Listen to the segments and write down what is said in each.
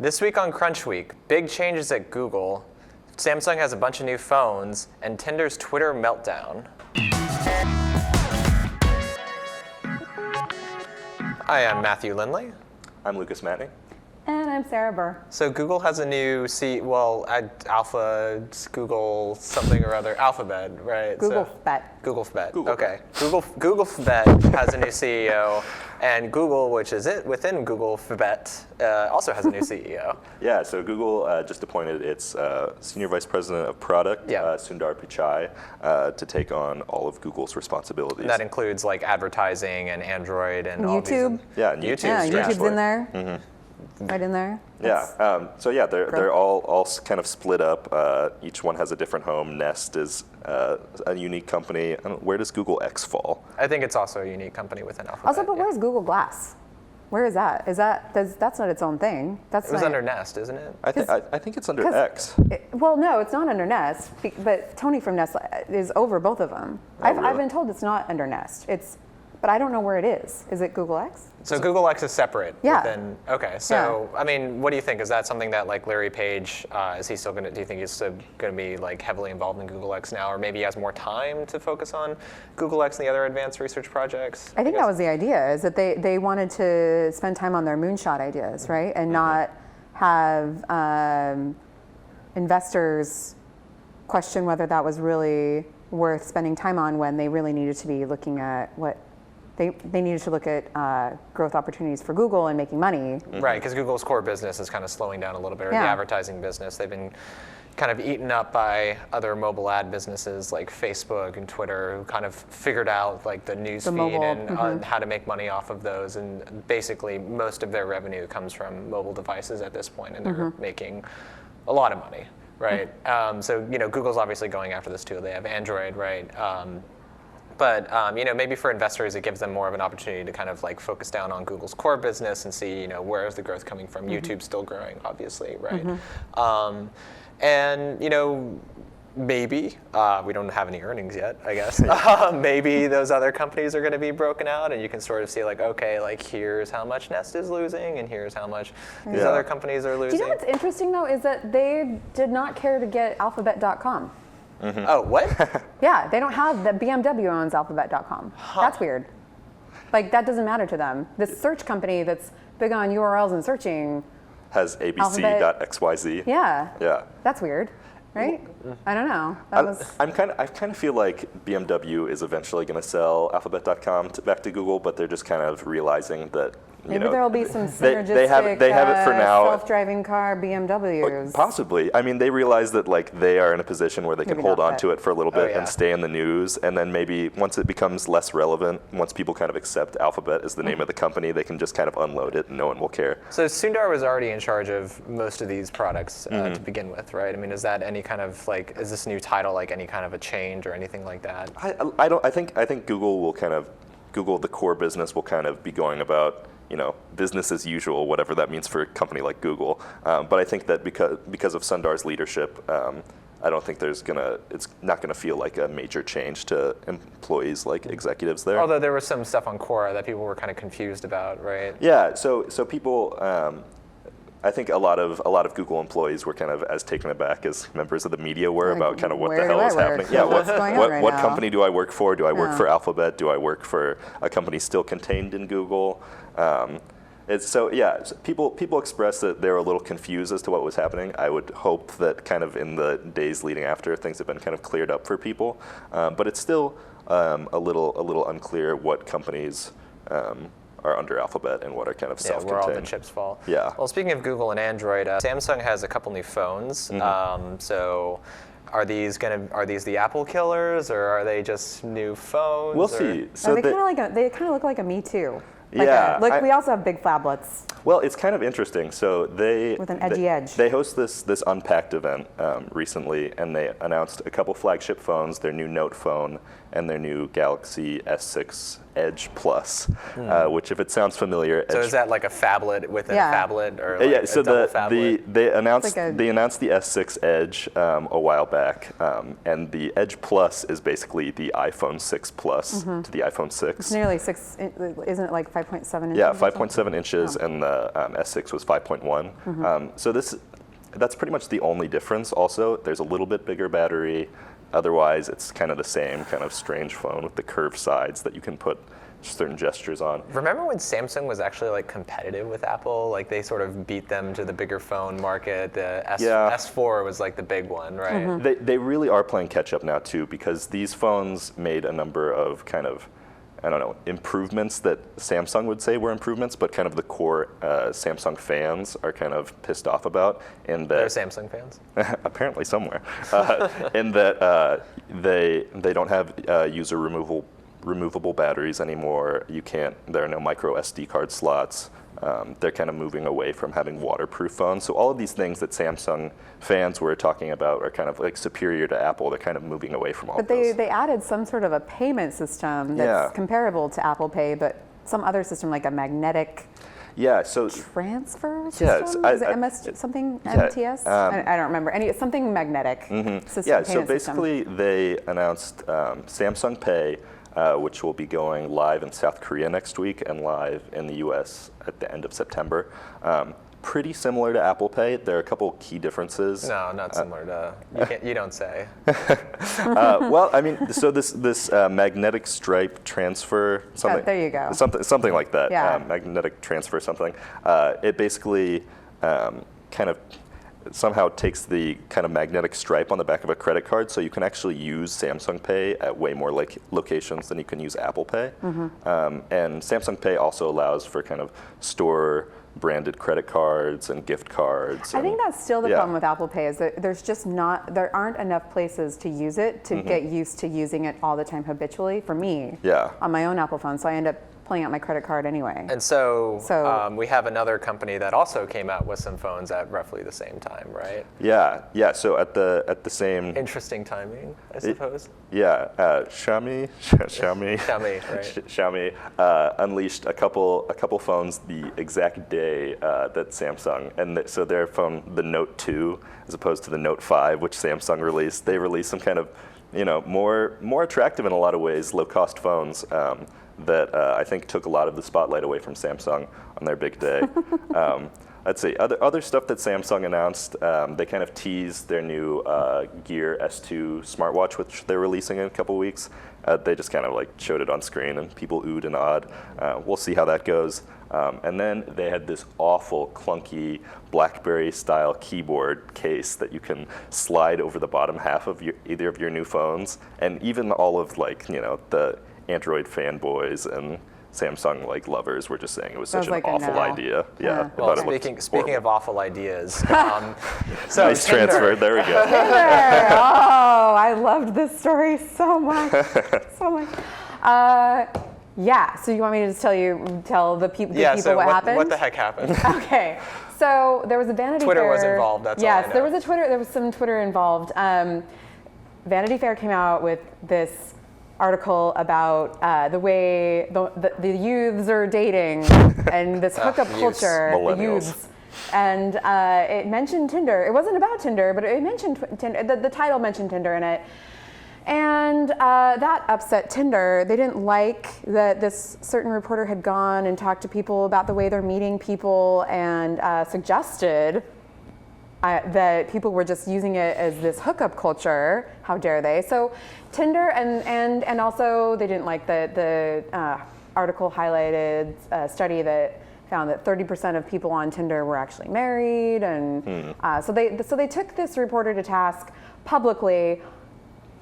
This week on Crunch Week, big changes at Google, Samsung has a bunch of new phones, and Tinder's Twitter meltdown. Hi, I'm Matthew Lindley. I'm Lucas Matney. And I'm Sarah Burr. So Google has a new Google something or other, Alphabet, right? Googlefbet. Googlefbet. Google. Okay. Googlefbet has a new CEO, and Google, which is it within Googlefbet, also has a new CEO. Yeah, so Google just appointed its Senior Vice President of Product, Sundar Pichai, to take on all of Google's responsibilities. And that includes like advertising and Android and all YouTube. these. Yeah, YouTube's in there. Mm-hmm. Right in there. They're all kind of split up. Each one has a different home. Nest is a unique company. Where does Google X fall? I think it's also a unique company within Alphabet. Also, but where's Google Glass? Where is that? That's not its own thing. It was under Nest, isn't it? I think it's under X. No, it's not under Nest. But Tony from Nest is over both of them. Oh, really? I've been told it's not under Nest. But I don't know where it is. Is it Google X? So Google X is separate. Yeah. Okay. So I mean, what do you think? Is that something that like Larry Page is he still going to? Do you think he's still going to be like heavily involved in Google X now, or maybe he has more time to focus on Google X and the other advanced research projects? I think that was the idea. Is that they wanted to spend time on their moonshot ideas, right, and not have investors question whether that was really worth spending time on when they really needed to be looking at what. They needed to look at growth opportunities for Google and making money. Right, because Google's core business is kind of slowing down a little bit, or the advertising business. They've been kind of eaten up by other mobile ad businesses like Facebook and Twitter, who kind of figured out like the news feed and how to make money off of those. And basically, most of their revenue comes from mobile devices at this point, and they're making a lot of money, right? So Google's obviously going after this too. They have Android, right? But maybe for investors, it gives them more of an opportunity to kind of like focus down on Google's core business and see, where is the growth coming from? YouTube's still growing, obviously, right? Maybe we don't have any earnings yet, I guess. Maybe those other companies are going to be broken out, and you can sort of see like, okay, like here's how much Nest is losing, and here's how much these other companies are losing. Do you know what's interesting though is that they did not care to get Alphabet.com. Oh, what? Yeah, they don't have that. BMW owns Alphabet.com. That's weird. Like that doesn't matter to them. This search company that's big on URLs and searching has ABC.xyz. Yeah. Yeah. That's weird, right? I don't know. I kind of feel like BMW is eventually going to sell Alphabet.com back to Google, but they're just kind of realizing that. Maybe there will be some synergistic they have it for now. Self-driving car BMWs. Possibly. I mean, they realize that like they are in a position where they can hold on to it for a little bit and stay in the news, and then maybe once it becomes less relevant, once people kind of accept Alphabet as the name of the company, they can just kind of unload it and no one will care. So Sundar was already in charge of most of these products to begin with, right? I mean, is that any kind of like, is this new title like any kind of a change or anything like that? I think Google will kind of, the core business will kind of be going about, business as usual, whatever that means for a company like Google. But I think that because of Sundar's leadership, I don't think it's not gonna feel like a major change to employees, like executives there. Although there was some stuff on Quora that people were kind of confused about, right? Yeah. So people. I think a lot of Google employees were kind of as taken aback as members of the media were about kind of what the hell is happening. Yeah, what company do I work for? Do I work for Alphabet? Do I work for a company still contained in Google? People expressed that they were a little confused as to what was happening. I would hope that kind of in the days leading after, things have been kind of cleared up for people. But it's still a little unclear what companies are under Alphabet and what are kind of self-contained. Where all the chips fall. Yeah. Well, speaking of Google and Android, Samsung has a couple new phones. So are these the Apple killers, or are they just new phones? We'll see. So they kind of look like a Me Too. Like we also have big phablets. Well, it's kind of interesting. So with an edgy edge. They host this Unpacked event recently, and they announced a couple flagship phones, their new Note phone and their new Galaxy S6 Edge Plus, which, if it sounds familiar, so is that like a phablet within a phablet, or like so a double phablet? they announced the S6 Edge a while back, and the Edge Plus is basically the iPhone 6 Plus to the iPhone 6. It's nearly 6. Isn't it like 5.7 inches. Yeah, 5.7 inches, and the S6 was 5.1. So that's pretty much the only difference. Also, there's a little bit bigger battery. Otherwise, it's kind of the same kind of strange phone with the curved sides that you can put certain gestures on. Remember when Samsung was actually like competitive with Apple? Like they sort of beat them to the bigger phone market. The S4 was like the big one, right? They really are playing catch up now too, because these phones made a number of kind of, I don't know, improvements that Samsung would say were improvements, but kind of the core Samsung fans are kind of pissed off about. And They're that Samsung fans? apparently somewhere. In that they don't have user removable batteries anymore. There are no micro SD card slots. They're kind of moving away from having waterproof phones. So all of these things that Samsung fans were talking about are kind of like superior to Apple. They're kind of moving away from all of those. But they added some sort of a payment system that's comparable to Apple Pay, but some other system like a magnetic transfer system? Is it something MTS? I don't remember. Something magnetic system. Yeah, so basically they announced Samsung Pay, which will be going live in South Korea next week and live in the US at the end of September. Pretty similar to Apple Pay. There are a couple key differences. No, not similar to, you don't say. Well, I mean, so this magnetic stripe transfer, something. There you go. Something like that. Yeah. Magnetic transfer something. It basically kind of somehow takes the kind of magnetic stripe on the back of a credit card, so you can actually use Samsung Pay at way more locations than you can use Apple Pay. And Samsung Pay also allows for kind of store branded credit cards and gift cards. I think that's still the problem with Apple Pay is that there aren't enough places to use it to get used to using it all the time habitually for me on my own Apple phone. So I end up pulling out my credit card anyway. And so we have another company that also came out with some phones at roughly the same time, right? Yeah. So at the same. Interesting timing, I suppose. Xiaomi, right? Xiaomi unleashed a couple phones the exact day that Samsung, and so they're from the Note 2 as opposed to the Note 5, which Samsung released. They released some kind of, more attractive in a lot of ways, low-cost phones. That I think took a lot of the spotlight away from Samsung on their big day. Let's see, other stuff that Samsung announced, they kind of teased their new Gear S2 smartwatch, which they're releasing in a couple weeks. They just kind of like showed it on screen and people oohed and awed. We'll see how that goes. And then they had this awful, clunky BlackBerry-style keyboard case that you can slide over the bottom half of either of your new phones, and even all of the Android fanboys and Samsung lovers were just saying it was such an awful idea. Yeah. Well, speaking of awful ideas, so nice transfer. There we go. Tinder. Oh, I loved this story so much, so much. Yeah. So you want me to just tell the people what happened? What the heck happened? Okay. So there was a Vanity Fair. Twitter was involved. That's all I know. There was some Twitter involved. Vanity Fair came out with this article about the way the youths are dating and this hookup culture, the youths. And it mentioned Tinder. It wasn't about Tinder, but it mentioned Tinder. The title mentioned Tinder in it. And that upset Tinder. They didn't like that this certain reporter had gone and talked to people about the way they're meeting people and suggested that people were just using it as this hookup culture. How dare they? So Tinder and also they didn't like the article highlighted a study that found that 30% of people on Tinder were actually married, and so they took this reporter to task publicly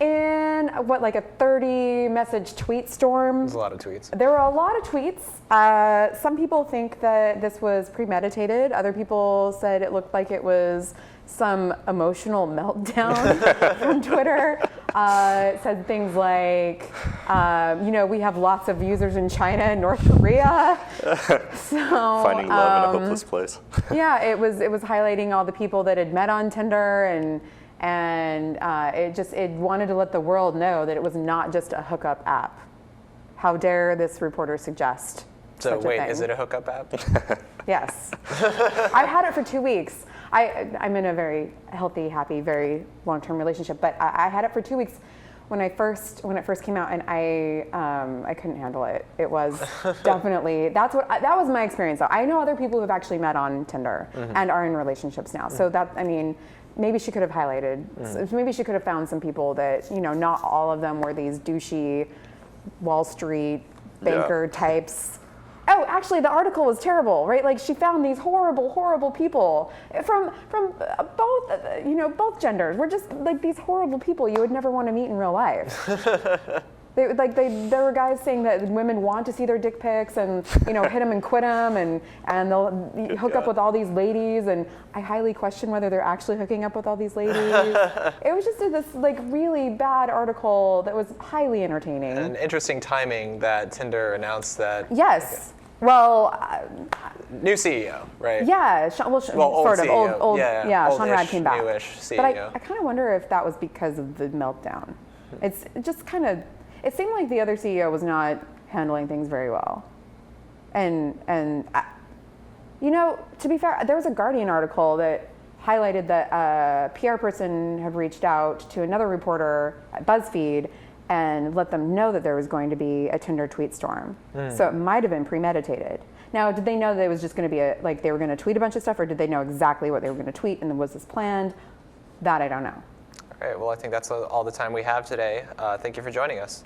in a 30-message tweet storm. There's a lot of tweets. There were a lot of tweets. Some people think that this was premeditated. Other people said it looked like it was some emotional meltdown from Twitter. It said things like, we have lots of users in China and North Korea. So finding love in a hopeless place. Yeah, it was highlighting all the people that had met on Tinder and it wanted to let the world know that it was not just a hookup app. How dare this reporter suggest So such a wait, thing. is it a hookup app? Yes. I've had it for 2 weeks. I'm in a very healthy, happy, very long-term relationship, but I had it for 2 weeks. when it first came out, and I couldn't handle it. It was definitely that was my experience. Though I know other people who have actually met on Tinder and are in relationships now. So that, I mean, maybe she could have highlighted. Maybe she could have found some people that, you know, not all of them were these douchey Wall Street banker types. Oh, actually, the article was terrible, right? Like, she found these horrible, horrible people from both genders. We're just like these horrible people you would never want to meet in real life. There were guys saying that women want to see their dick pics and, you know, hit them and quit them, and they'll hook up with all these ladies, and I highly question whether they're actually hooking up with all these ladies. It was just this like really bad article that was highly entertaining. And interesting timing that Tinder announced that. Yes. Well, new CEO, right? Yeah, old sort of CEO. old. Yeah, Sean Rad came back. Newish CEO. But I kind of wonder if that was because of the meltdown. It's just kind of. It seemed like the other CEO was not handling things very well, and you know, to be fair, there was a Guardian article that highlighted that a PR person had reached out to another reporter at BuzzFeed and let them know that there was going to be a Tinder tweet storm. So it might have been premeditated. Now, did they know that it was just going to be they were going to tweet a bunch of stuff, or did they know exactly what they were going to tweet and was this planned? That I don't know. All right, well, I think that's all the time we have today. Thank you for joining us.